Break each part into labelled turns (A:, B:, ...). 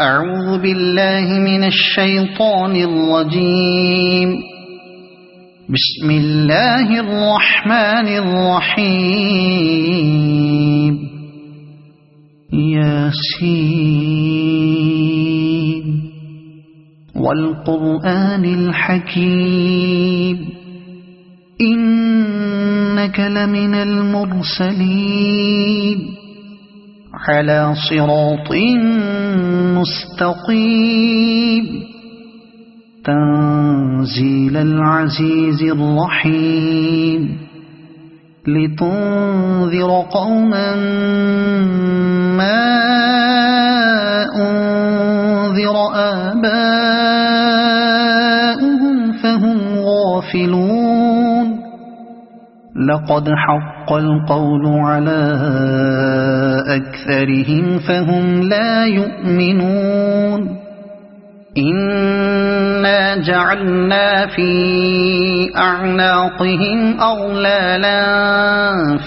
A: أعوذ بالله من الشيطان الرجيم. بسم الله الرحمن الرحيم. ياسين والقرآن الحكيم إنك لمن المرسلين على صراط مستقيم تنزيل العزيز الرحيم لتنذر قوما ما أنذر آباؤهم فهم غافلون. لقد حق القول على أكثرهم فهم لا يؤمنون. إنا جعلنا في أعناقهم أغلالا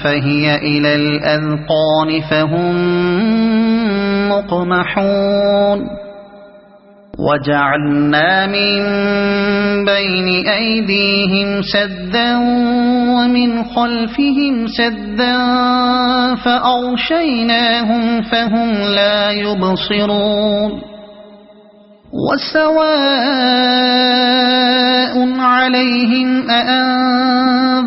A: فهي إلى الأذقان فهم مقمحون. وجعلنا من بين أيديهم سدا ومن خلفهم سدا فأغشيناهم فهم لا يبصرون. وسواء عليهم أأنذرتهم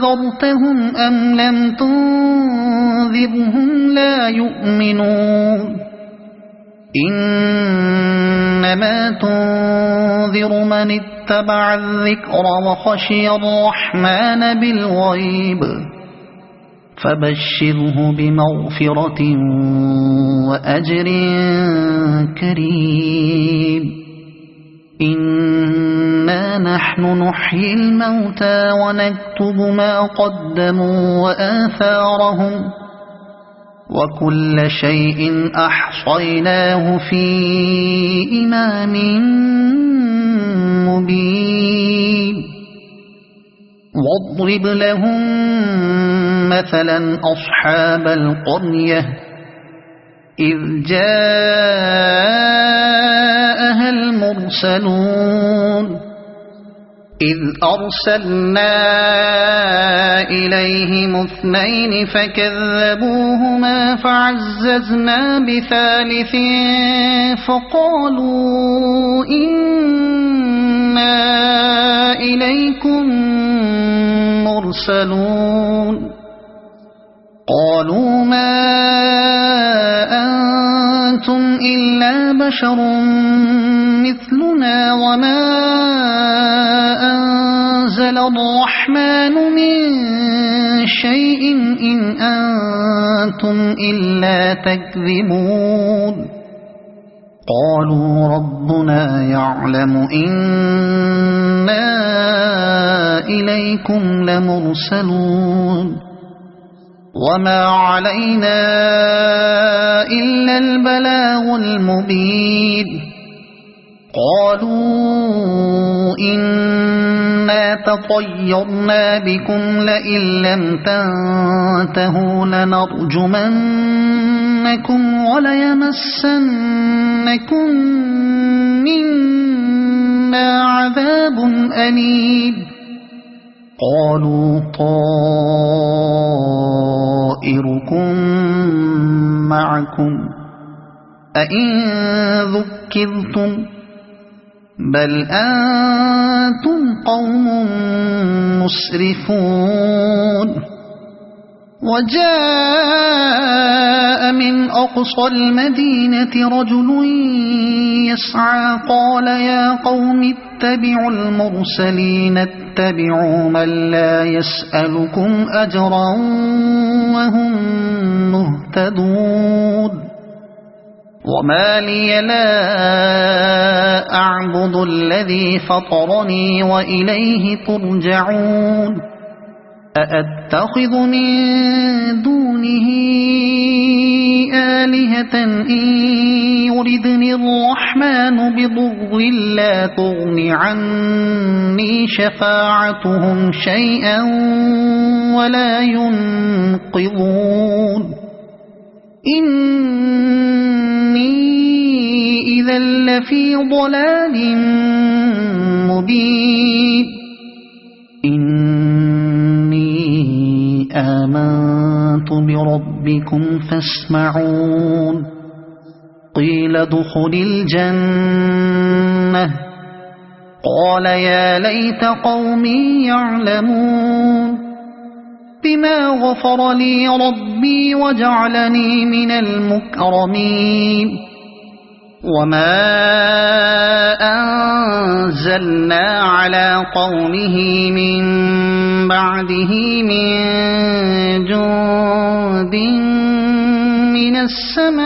A: أم لم تنذرهم لا يؤمنون. إنما تنذر من اتبع الذكر وخشي الرحمن بالغيب فبشره بمغفرة وأجر كريم. إنا نحن نحيي الموتى ونكتب ما قدموا وآثارهم وكل شيء أحصيناه في إمام مبين. واضرب لهم مثلا أصحاب القرية إذ جاءها المرسلون إذ أرسلنا إليهم اثنين فكذبوهما فعززنا بثالث فقالوا إنا إليكم مرسلون. قالوا ما أنتم إلا بشر مثلنا وما أنزل الرحمن من شيء إن أنتم إلا تكذبون. قالوا ربنا يعلم إنا إليكم لمرسلون وما علينا إلا البلاغ المبين. قالوا إنا تطيرنا بكم لئن لم تنتهوا لنرجمنكم وليمسنكم منا عذاب أليم. قالوا طائركم معكم أئن ذكرتم بل أنتم قوم مسرفون. وجاء من أقصى المدينة رجل يسعى قال يا قوم اتبعوا المرسلين اتبعوا من لا يسألكم أجرا وهم مهتدون. وما لي لا أعبد الذي فطرني وإليه ترجعون. أأتخذ من دونه آلهة إن يردني الرحمن بضر لا تغن عني شفاعتهم شيئا ولا ينقذون. إني إذا لفي ضلال مبين إني آمنت بربكم فاسمعون قيل ادخل الجنة قال يا ليت قومي يعلمون بما غفر لي ربي وجعلني من المكرمين وما أنزلنا على قومه من بعده من جند من السماء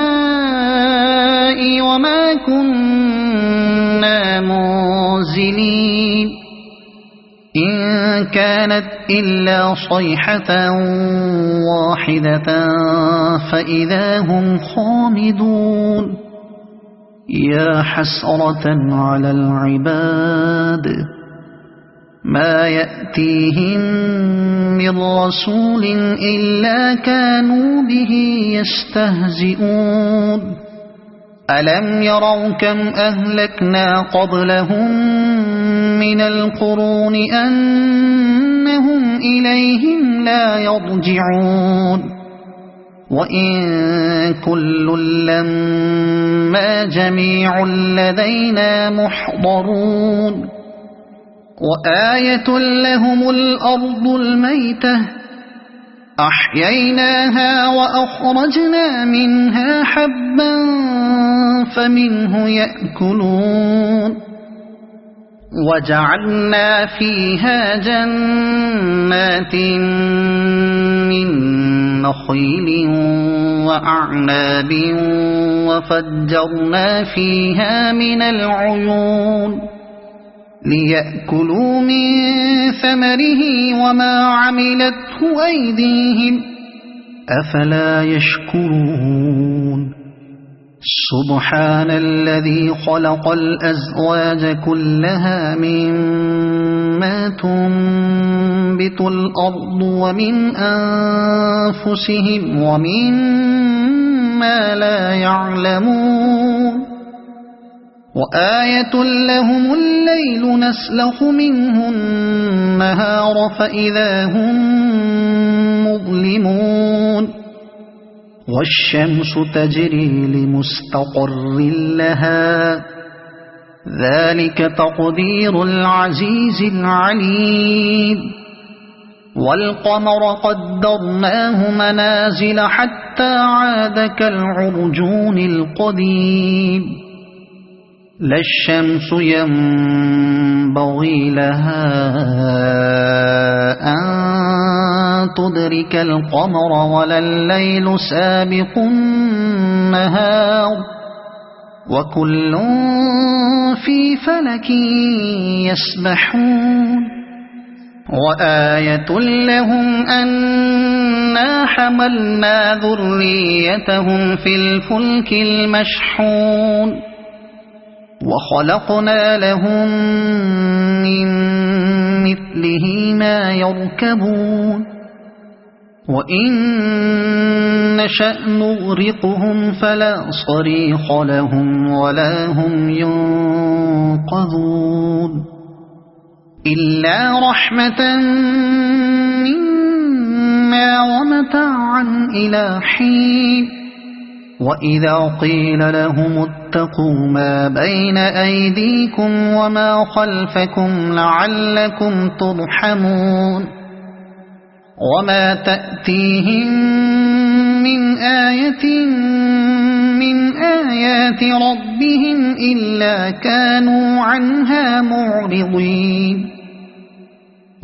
A: وما كنا منزلين إن كانت إلا صيحة واحدة فإذا هم خامدون يا حسرة على العباد ما يأتيهم من رسول إلا كانوا به يستهزئون ألم يروا كم أهلكنا قبلهم من القرون أنهم إليهم لا يرجعون وإن كل لما جميع لدينا محضرون وآية لهم الأرض الميتة أحييناها وأخرجنا منها حبا فمنه يأكلون وجعلنا فيها جنات من نخيل وأعناب وفجرنا فيها من العيون ليأكلوا من ثمره وما عملته أيديهم أفلا يشكرون سبحان الذي خلق الأزواج كلها مما تنبت الأرض ومن أنفسهم ومما لا يعلمون وآية لهم الليل نسلخ منه النهار فإذا هم مظلمون والشمس تجري لمستقر لها ذلك تقدير العزيز العليم والقمر قدرناه منازل حتى عاد كالعرجون القديم لا الشمس ينبغي لها أن تدرك القمر ولا الليل سابق النهار وكل في فلك يسبحون وآية لهم أنا حملنا ذريتهم في الفلك المشحون وخلقنا لهم من مثله ما يركبون وإن نشأ نغرقهم فلا صريخ لهم ولا هم ينقذون إلا رحمة منا ومتاعا إلى حين وإذا قيل لهم اتقوا ما بين أيديكم وما خلفكم لعلكم ترحمون وما تأتيهم من آية من آيات ربهم إلا كانوا عنها معرضين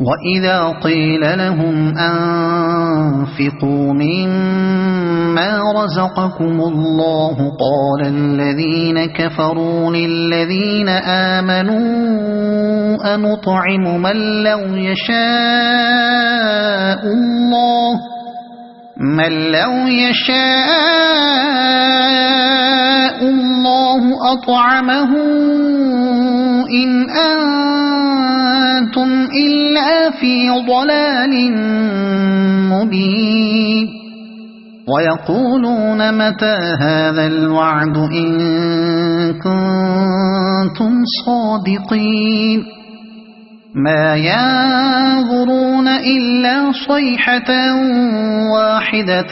A: وإذا قيل لهم أنفقوا مما رزقكم الله قال الذين كفروا للذين آمنوا أنطعم من لو يشاء الله أطعمه إن أنتم إلا في ضلال مبين ويقولون متى هذا الوعد إن كنتم صادقين ما ينظرون إلا صيحة واحدة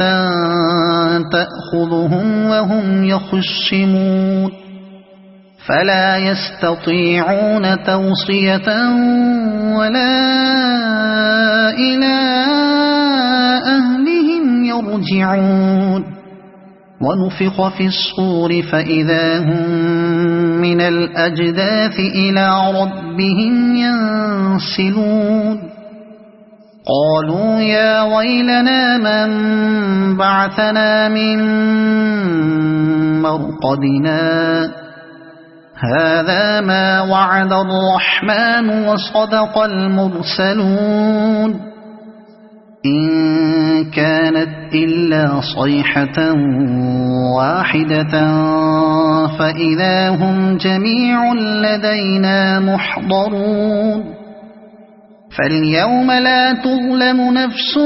A: تأخذهم وهم يخصمون فلا يستطيعون توصية ولا إلى أهلهم يرجعون ونفخ في الصور فإذا هم من الأجداث إلى ربهم ينسلون قالوا يا ويلنا من بعثنا من مرقدنا هذا ما وعد الرحمن وصدق المرسلون إن كانت إلا صيحة واحدة فإذا هم جميع لدينا محضرون فاليوم لا تظلم نفس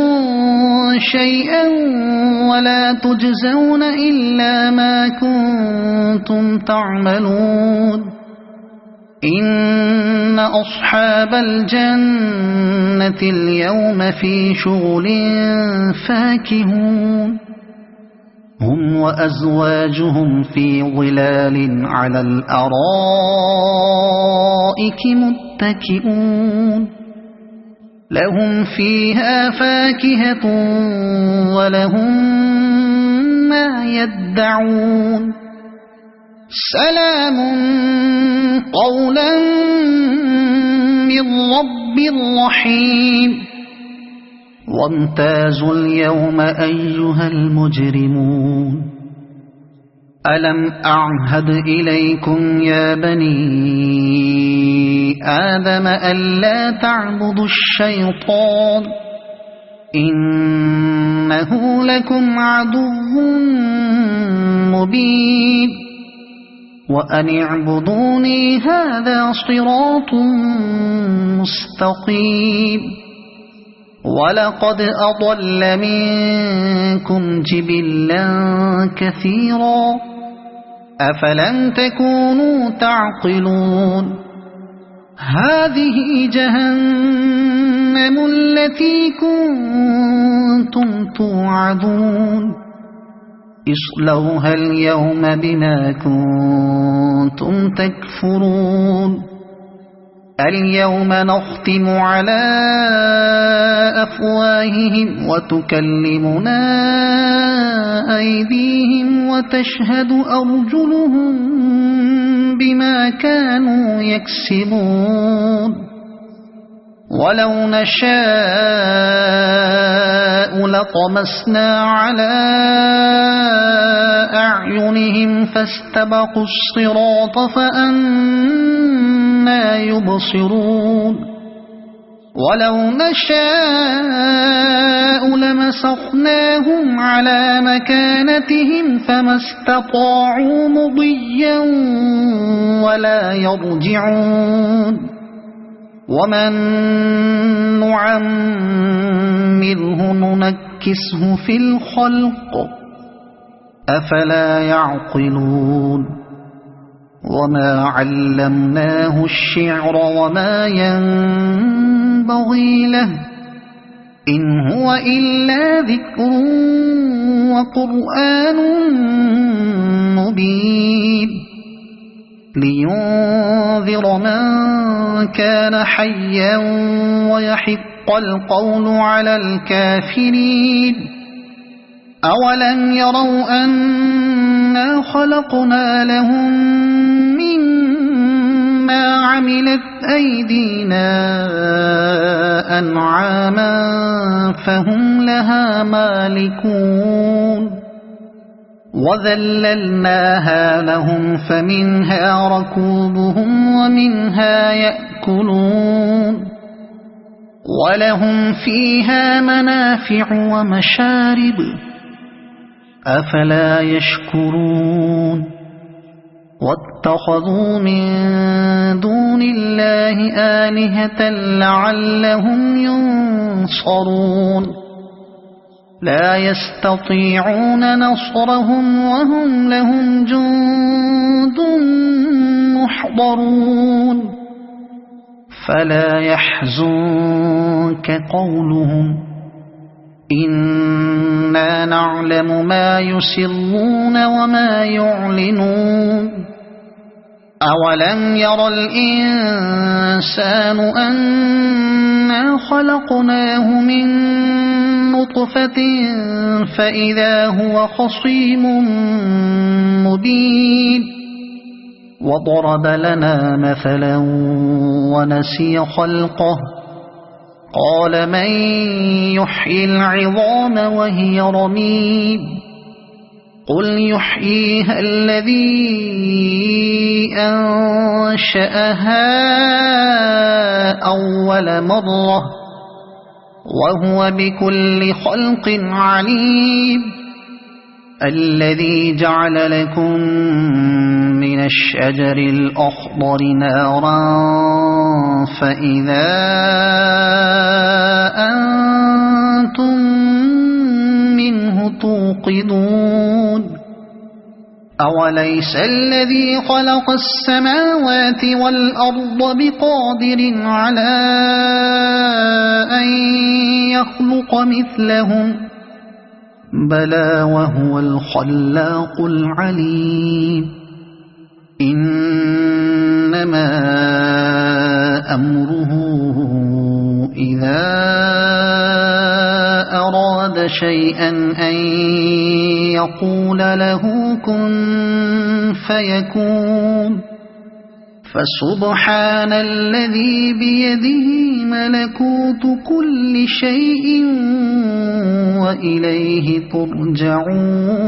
A: شيئا ولا تجزون إلا ما كنتم تعملون إن أصحاب الجنة اليوم في شغل فاكهون هم وأزواجهم في ظلال على الأرائك متكئون لهم فيها فاكهة ولهم ما يدعون سلام قولا من رب رحيم وامتازوا اليوم أيها المجرمون ألم أعهد إليكم يا بني آدم ألا تعبدوا الشيطان إنه لكم عدو مبين وأن اعبدوني هذا صراط مستقيم ولقد أضل منكم جبلا كثيرا أفلم تكونوا تعقلون هذه جهنم التي كنتم توعدون اصلوها اليوم بما كنتم تكفرون اليوم نختم على أفواههم وتكلمنا أيديهم وتشهد أرجلهم بما كانوا يكسبون ولو نشاء لطمسنا على أعينهم فاستبقوا الصراط فأنى يبصرون ولو نشاء لمسخناهم على مكانتهم فما استطاعوا مضيا ولا يرجعون ومن نعمره ننكسه في الخلق أفلا يعقلون وما علمناه الشعر وما ينبغي له إن هو إلا ذكر وقرآن مبين لينذر من كان حيا ويحق القول على الكافرين أولم يروا أنا خلقنا لهم مما عملت أيدينا أنعاما فهم لها مالكون وذللناها لهم فمنها ركوبهم ومنها يأكلون ولهم فيها منافع ومشارب أفلا يشكرون واتخذوا من دون الله آلهة لعلهم ينصرون لا يستطيعون نصرهم وهم لهم جند محضرون فلا يحزنك قولهم إنا نعلم ما يسرون وما يعلنون أولم ير الإنسان أنا خلقناه من نطفة فإذا هو خصيم مبين وضرب لنا مثلا ونسي خلقه قال من يحيي العظام وهي رميم قل يحييها الذي أنشأها أول مرة وهو بكل خلق عليم الذي جعل لكم من الشجر الأخضر نارا فإذا أنتم منه توقدون أوليس الذي خلق السماوات والأرض بقادر على أن يخلق مثلهم بلى وهو الخلاق العليم إنما أمره إذا أراد شيئا أن يقول له كن فيكون فسبحان الذي بيده ملكوت كل شيء وإليه ترجعون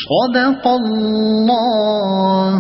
A: صدق الله